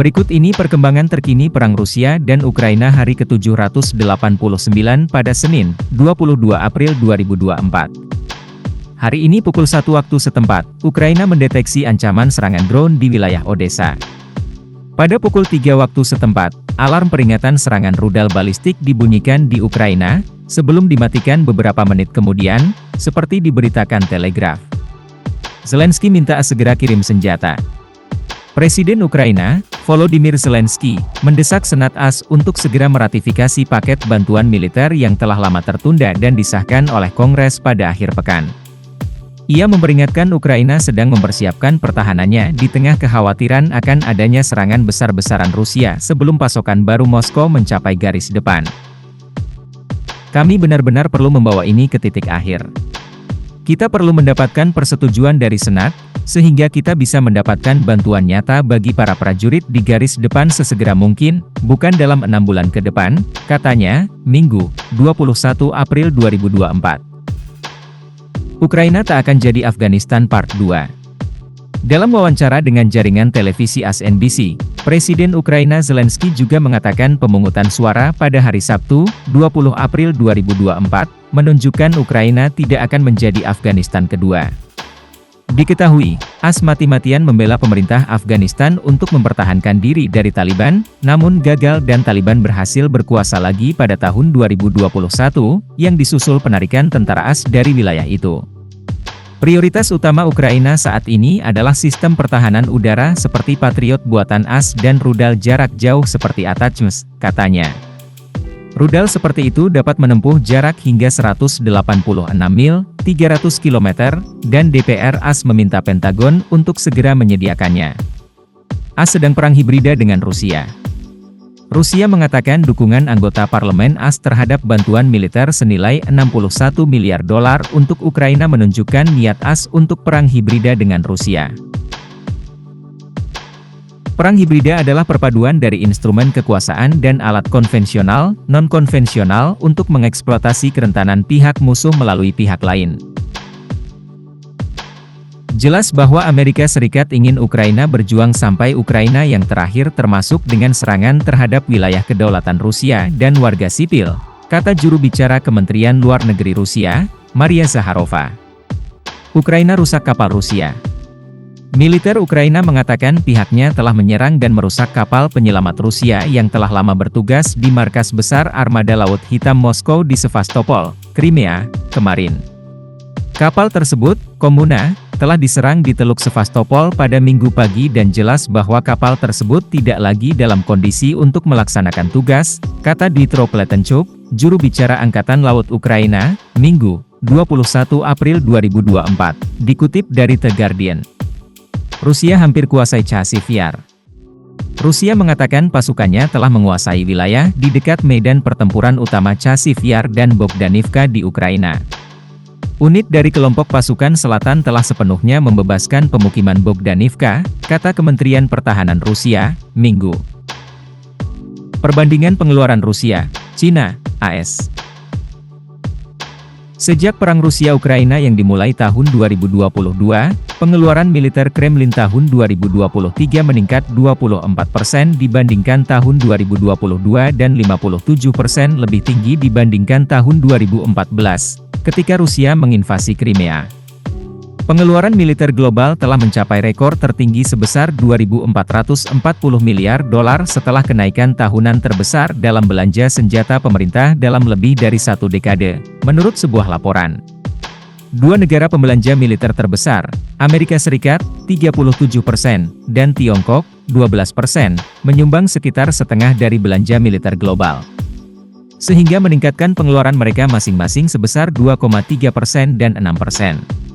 Berikut ini perkembangan terkini Perang Rusia dan Ukraina hari ke-789 pada Senin, 22 April 2024. Hari ini pukul 1 waktu setempat, Ukraina mendeteksi ancaman serangan drone di wilayah Odessa. Pada pukul 3 waktu setempat, alarm peringatan serangan rudal balistik dibunyikan di Ukraina, sebelum dimatikan beberapa menit kemudian, seperti diberitakan Telegraph. Zelensky minta segera kirim senjata. Presiden Ukraina, Volodymyr Zelensky, mendesak Senat AS untuk segera meratifikasi paket bantuan militer yang telah lama tertunda dan disahkan oleh Kongres pada akhir pekan. Ia memperingatkan Ukraina sedang mempersiapkan pertahanannya di tengah kekhawatiran akan adanya serangan besar-besaran Rusia sebelum pasokan baru Moskow mencapai garis depan. Kami benar-benar perlu membawa ini ke titik akhir. Kita perlu mendapatkan persetujuan dari Senat, sehingga kita bisa mendapatkan bantuan nyata bagi para prajurit di garis depan sesegera mungkin, bukan dalam 6 bulan ke depan, katanya, Minggu, 21 April 2024. Ukraina tak akan jadi Afghanistan Part 2. Dalam wawancara dengan jaringan televisi AS NBC, Presiden Ukraina Zelensky juga mengatakan pemungutan suara pada hari Sabtu, 20 April 2024, menunjukkan Ukraina tidak akan menjadi Afghanistan kedua. Diketahui, AS mati-matian membela pemerintah Afghanistan untuk mempertahankan diri dari Taliban, namun gagal dan Taliban berhasil berkuasa lagi pada tahun 2021, yang disusul penarikan tentara AS dari wilayah itu. Prioritas utama Ukraina saat ini adalah sistem pertahanan udara seperti Patriot buatan AS dan rudal jarak jauh seperti ATACMS, katanya. Rudal seperti itu dapat menempuh jarak hingga 186 mil, 300 km, dan DPR AS meminta Pentagon untuk segera menyediakannya. AS sedang perang hibrida dengan Rusia. Rusia mengatakan dukungan anggota parlemen AS terhadap bantuan militer senilai $61 miliar untuk Ukraina menunjukkan niat AS untuk perang hibrida dengan Rusia. Perang hibrida adalah perpaduan dari instrumen kekuasaan dan alat konvensional, non-konvensional untuk mengeksploitasi kerentanan pihak musuh melalui pihak lain. Jelas bahwa Amerika Serikat ingin Ukraina berjuang sampai Ukraina yang terakhir termasuk dengan serangan terhadap wilayah kedaulatan Rusia dan warga sipil, kata juru bicara Kementerian Luar Negeri Rusia, Maria Zakharova. Ukraina rusak kapal Rusia. Militer Ukraina mengatakan pihaknya telah menyerang dan merusak kapal penyelamat Rusia yang telah lama bertugas di markas besar Armada Laut Hitam Moskow di Sevastopol, Crimea, kemarin. Kapal tersebut, Komuna, telah diserang di Teluk Sevastopol pada Minggu pagi dan jelas bahwa kapal tersebut tidak lagi dalam kondisi untuk melaksanakan tugas, kata Dmytro Pletenchuk, juru bicara Angkatan Laut Ukraina, Minggu, 21 April 2024, dikutip dari The Guardian. Rusia hampir kuasai Chasiv Yar. Rusia mengatakan pasukannya telah menguasai wilayah di dekat medan pertempuran utama Chasiv Yar dan Bogdanivka di Ukraina. Unit dari kelompok pasukan selatan telah sepenuhnya membebaskan pemukiman Bogdanivka, kata Kementerian Pertahanan Rusia, Minggu. Perbandingan pengeluaran Rusia, Cina, AS. Sejak Perang Rusia-Ukraina yang dimulai tahun 2022, pengeluaran militer Kremlin tahun 2023 meningkat 24% dibandingkan tahun 2022 dan 57% lebih tinggi dibandingkan tahun 2014, ketika Rusia menginvasi Crimea. Pengeluaran militer global telah mencapai rekor tertinggi sebesar $2.440 miliar setelah kenaikan tahunan terbesar dalam belanja senjata pemerintah dalam lebih dari 1 dekade, menurut sebuah laporan. Dua negara pembelanja militer terbesar, Amerika Serikat, 37%, dan Tiongkok, 12%, menyumbang sekitar setengah dari belanja militer global. Sehingga meningkatkan pengeluaran mereka masing-masing sebesar 2,3% dan 6%.